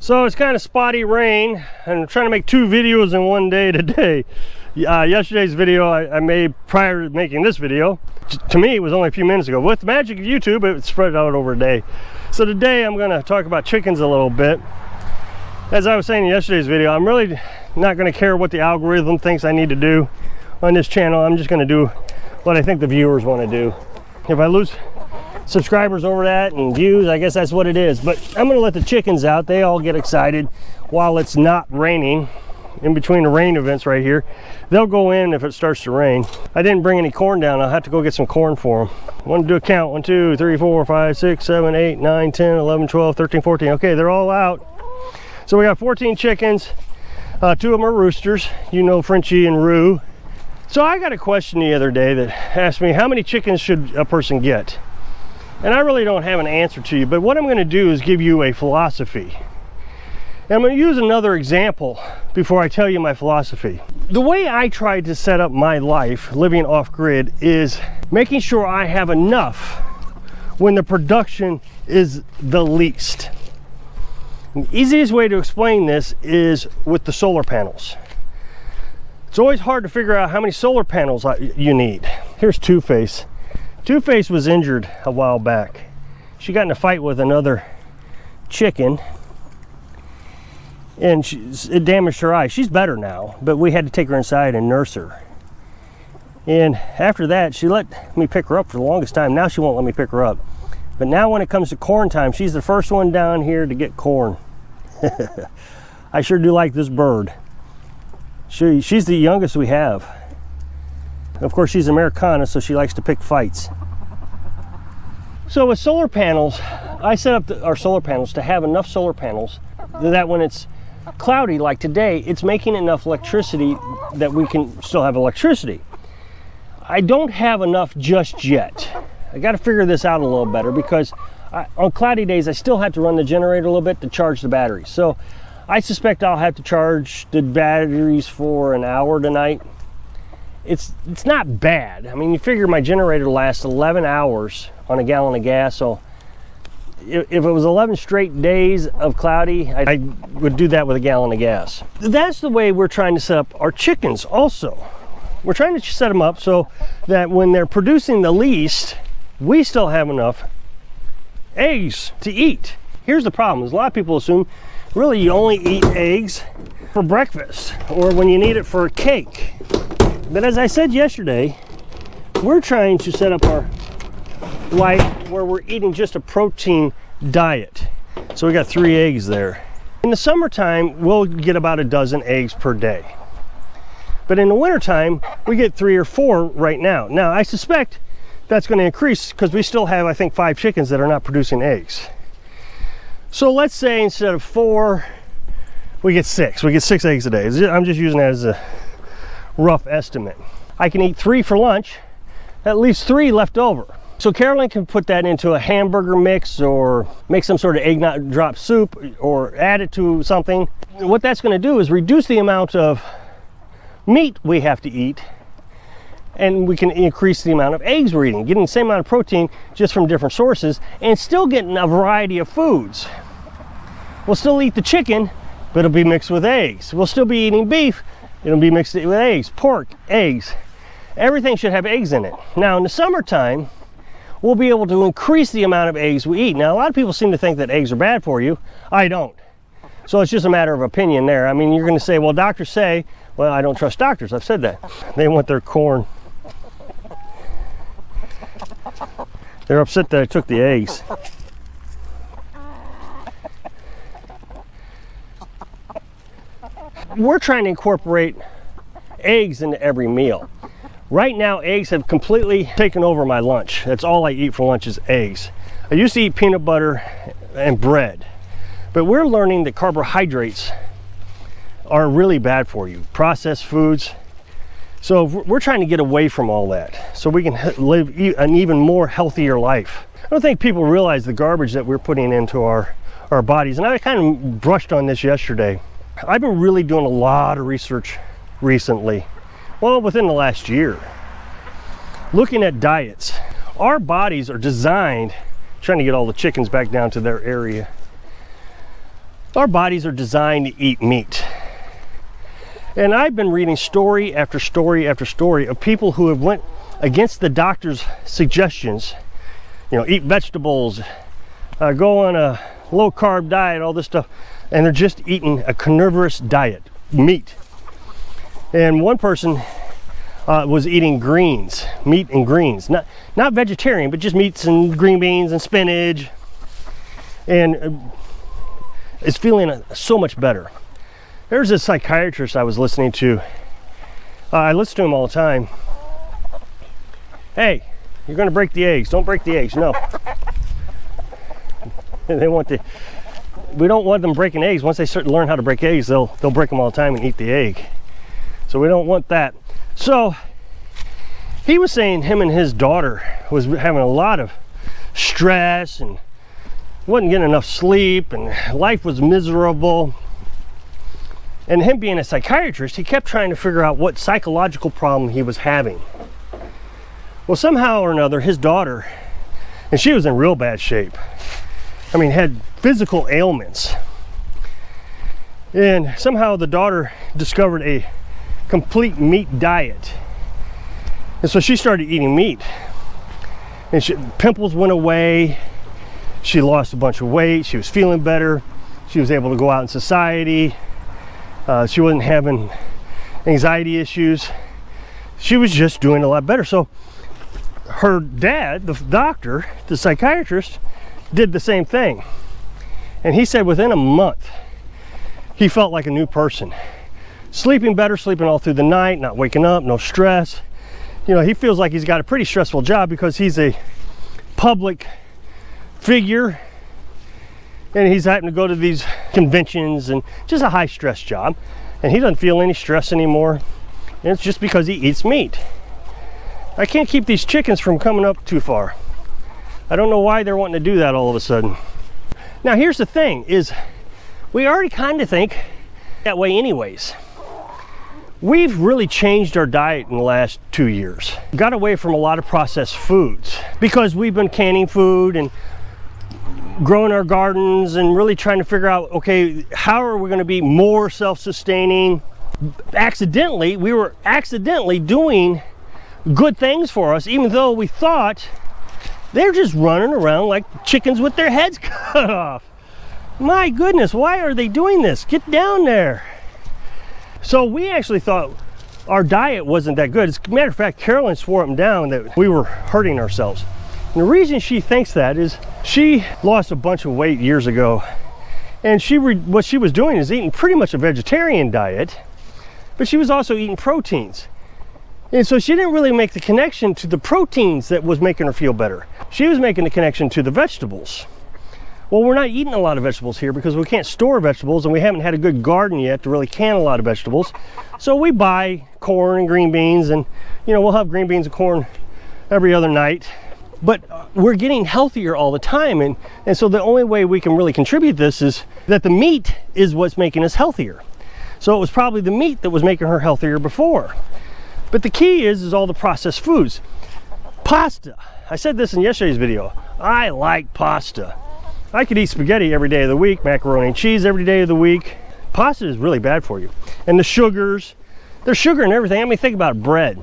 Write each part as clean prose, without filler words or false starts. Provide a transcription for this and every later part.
So it's kind of spotty rain, and I'm trying to make 2 videos in one day today. Yesterday's video I made prior to making this video. To me, it was only a few minutes ago. With the magic of YouTube, it spread out over a day. So today I'm going to talk about chickens a little bit. As I was saying in yesterday's video, I'm really not going to care what the algorithm thinks I need to do on this channel. I'm just going to do what I think the viewers want to do. If I lose subscribers over that and views, I guess that's what it is. But I'm going to let the chickens out. They all get excited while it's not raining. In between the rain events right here, they'll go in if it starts to rain. I didn't bring any corn down. I'll have to go get some corn for them. I want to do a count. 1, 2, 3, 4, 5, 6, 7, 8, 9, 10, 11, 12, 13, 14. Okay, they're all out. So we got 14 chickens. 2 of them are roosters. You know, Frenchie and Roo. So I got a question the other day that asked me, how many chickens should a person get? And I really don't have an answer to you, but what I'm going to do is give you a philosophy. And I'm going to use another example before I tell you my philosophy. The way I try to set up my life living off-grid is making sure I have enough when the production is the least. The easiest way to explain this is with the solar panels. It's always hard to figure out how many solar panels you need. Here's Two-Face. Two-Face was injured a while back. She got in a fight with another chicken, and it damaged her eye. She's better now, but we had to take her inside and nurse her. And after that, she let me pick her up for the longest time. Now she won't let me pick her up. But now when it comes to corn time, she's the first one down here to get corn. I sure do like this bird. She's the youngest we have. Of course, she's Americana, so she likes to pick fights. So with solar panels, I set up our solar panels to have enough solar panels that when it's cloudy like today, it's making enough electricity that we can still have electricity. I don't have enough just yet. I got to figure this out a little better because on cloudy days I still have to run the generator a little bit to charge the batteries. So I suspect I'll have to charge the batteries for an hour tonight. It's not bad. I mean, you figure my generator lasts 11 hours on a gallon of gas, so if it was 11 straight days of cloudy, I would do that with a gallon of gas. That's the way we're trying to set up our chickens also. We're trying to set them up so that when they're producing the least, we still have enough eggs to eat. Here's the problem, is a lot of people assume really you only eat eggs for breakfast or when you need it for a cake. But as I said yesterday, we're trying to set up our life where we're eating just a protein diet. So we got 3 eggs there. In the summertime, we'll get about a dozen eggs per day. But in the wintertime, we get 3 or 4 right now. Now, I suspect that's going to increase because we still have, I think, 5 chickens that are not producing eggs. So let's say instead of 4, we get 6. We get 6 eggs a day. I'm just using that as a rough estimate. I can eat 3 for lunch. That leaves 3 left over. So Carolyn can put that into a hamburger mix or make some sort of egg nut drop soup or add it to something. What that's going to do is reduce the amount of meat we have to eat, and we can increase the amount of eggs we're eating, getting the same amount of protein just from different sources and still getting a variety of foods. We'll still eat the chicken, but it'll be mixed with eggs. We'll still be eating beef. It'll be mixed with eggs, pork, eggs. Everything should have eggs in it. Now in the summertime, we'll be able to increase the amount of eggs we eat. Now a lot of people seem to think that eggs are bad for you. I don't. So it's just a matter of opinion there. I mean, you're going to say, well, doctors say, well, I don't trust doctors. I've said that. They want their corn. They're upset that I took the eggs. We're trying to incorporate eggs into every meal. Right now, eggs have completely taken over my lunch. That's all I eat for lunch is eggs. I used to eat peanut butter and bread, but we're learning that carbohydrates are really bad for you, processed foods. So we're trying to get away from all that so we can live an even more healthier life. I don't think people realize the garbage that we're putting into our bodies, and I kind of brushed on this yesterday. I've been really doing a lot of research recently, well, within the last year, looking at diets. Our bodies are designed, trying to get all the chickens back down to their area. Our bodies are designed to eat meat. And I've been reading story after story after story of people who have went against the doctor's suggestions. You know, eat vegetables, go on a low carb diet, all this stuff. And they're just eating a carnivorous diet, meat. And one person was eating greens, meat and greens. Not vegetarian, but just meats and green beans and spinach. And is feeling so much better. There's a psychiatrist I was listening to. I listen to him all the time. Hey, you're gonna break the eggs. Don't break the eggs, no. They want to, we don't want them breaking eggs. Once they start to learn how to break eggs, they'll break them all the time and eat the egg. So we don't want that. So he was saying him and his daughter was having a lot of stress and wasn't getting enough sleep and life was miserable. And him being a psychiatrist, he kept trying to figure out what psychological problem he was having. Well, somehow or another, his daughter, and she was in real bad shape. I mean, had physical ailments. And somehow the daughter discovered a complete meat diet. And so she started eating meat. And pimples went away. She lost a bunch of weight. She was feeling better. She was able to go out in society. She wasn't having anxiety issues. She was just doing a lot better. So her dad, the doctor, the psychiatrist, did the same thing. And he said within a month, he felt like a new person. Sleeping better, sleeping all through the night, not waking up, no stress. You know, he feels like he's got a pretty stressful job because he's a public figure and he's having to go to these conventions and just a high stress job, and he doesn't feel any stress anymore, and it's just because he eats meat. I can't keep these chickens from coming up too far. I don't know why they're wanting to do that all of a sudden. Now here's the thing is we already kind of think that way anyways. We've really changed our diet in the last 2 years. Got away from a lot of processed foods because we've been canning food and growing our gardens and really trying to figure out, okay, how are we going to be more self-sustaining? We were accidentally doing good things for us, even though we thought they're just running around like chickens with their heads cut off. My goodness, why are they doing this? Get down there. So we actually thought our diet wasn't that good. As a matter of fact, Carolyn swore up and down that we were hurting ourselves. And the reason she thinks that is she lost a bunch of weight years ago, and what she was doing is eating pretty much a vegetarian diet, but she was also eating proteins. And so she didn't really make the connection to the proteins that was making her feel better. She was making the connection to the vegetables. Well, we're not eating a lot of vegetables here because we can't store vegetables, and we haven't had a good garden yet to really can a lot of vegetables. So we buy corn and green beans, and you know, we'll have green beans and corn every other night. But we're getting healthier all the time, and so the only way we can really contribute this is that the meat is what's making us healthier. So it was probably the meat that was making her healthier before. But the key is all the processed foods. Pasta. I said this in yesterday's video. I like pasta. I could eat spaghetti every day of the week, macaroni and cheese every day of the week. Pasta is really bad for you. And the sugars, there's sugar in everything. I mean, think about bread.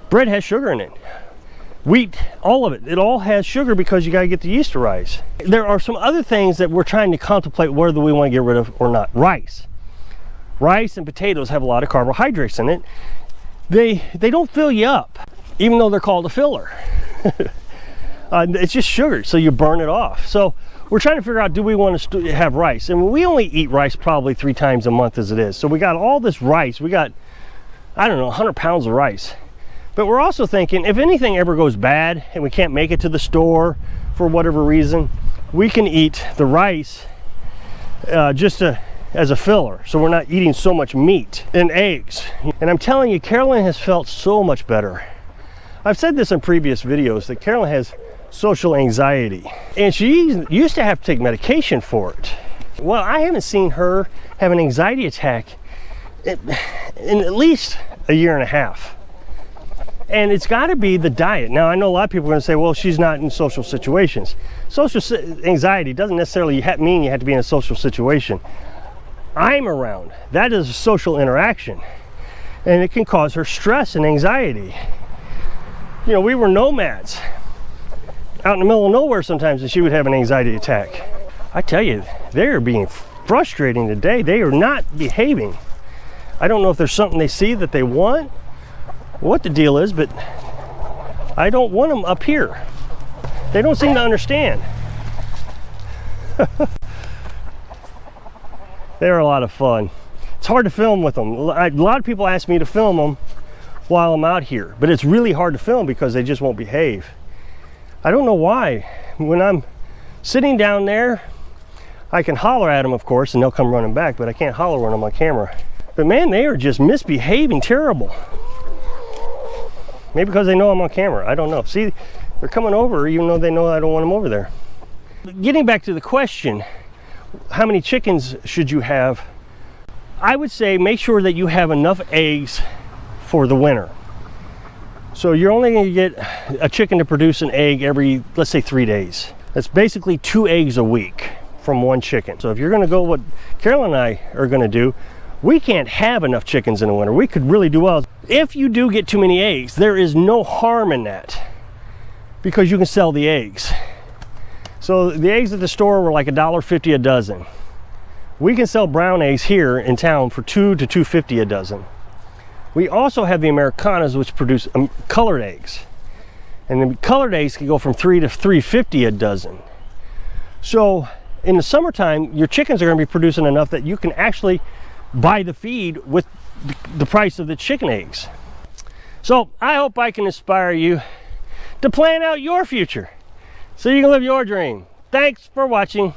Bread has sugar in it. Wheat, all of it. It all has sugar because you got to get the yeast to rise. There are some other things that we're trying to contemplate whether we want to get rid of or not. Rice. Rice and potatoes have a lot of carbohydrates in it. They don't fill you up, even though they're called a filler. It's just sugar, so you burn it off. So we're trying to figure out, do we want to have rice? And we only eat rice probably 3 times a month as it is. So we got all this rice. We got, I don't know, 100 pounds of rice. But we're also thinking, if anything ever goes bad and we can't make it to the store for whatever reason, we can eat the rice as a filler, so we're not eating so much meat and eggs. And I'm telling you, Carolyn has felt so much better. I've said this in previous videos that Carolyn has social anxiety, and she used to have to take medication for it. Well, I haven't seen her have an anxiety attack in at least a year and a half. And it's got to be the diet. Now, I know a lot of people are going to say, well, she's not in social situations. Social anxiety doesn't necessarily mean you have to be in a social situation. I'm around. That is a social interaction. And it can cause her stress and anxiety. You know, we were nomads out in the middle of nowhere sometimes, and she would have an anxiety attack. I tell you, they are being frustrating today. They are not behaving. I don't know if there's something they see that they want, what the deal is, but I don't want them up here. They don't seem to understand. They're a lot of fun. It's hard to film with them. A lot of people ask me to film them while I'm out here, but it's really hard to film because they just won't behave. I don't know why. When I'm sitting down there, I can holler at them, of course, and they'll come running back, but I can't holler when I'm on camera. But man, they are just misbehaving terrible. Maybe because they know I'm on camera. I don't know. See, they're coming over even though they know I don't want them over there. Getting back to the question, how many chickens should you have? I would say make sure that you have enough eggs for the winter. So you're only going to get a chicken to produce an egg every, let's say, 3 days. That's basically 2 eggs a week from one chicken. So if you're going to go what Carolyn and I are going to do, we can't have enough chickens in the winter. We could really do well. If you do get too many eggs, there is no harm in that because you can sell the eggs. So the eggs at the store were like $1.50 a dozen. We can sell brown eggs here in town for $2 to $2.50 a dozen. We also have the Americanas, which produce colored eggs. And the colored eggs can go from $3 to $3.50 a dozen. So in the summertime, your chickens are going to be producing enough that you can actually buy the feed with the price of the chicken eggs. So I hope I can inspire you to plan out your future so you can live your dream. Thanks for watching.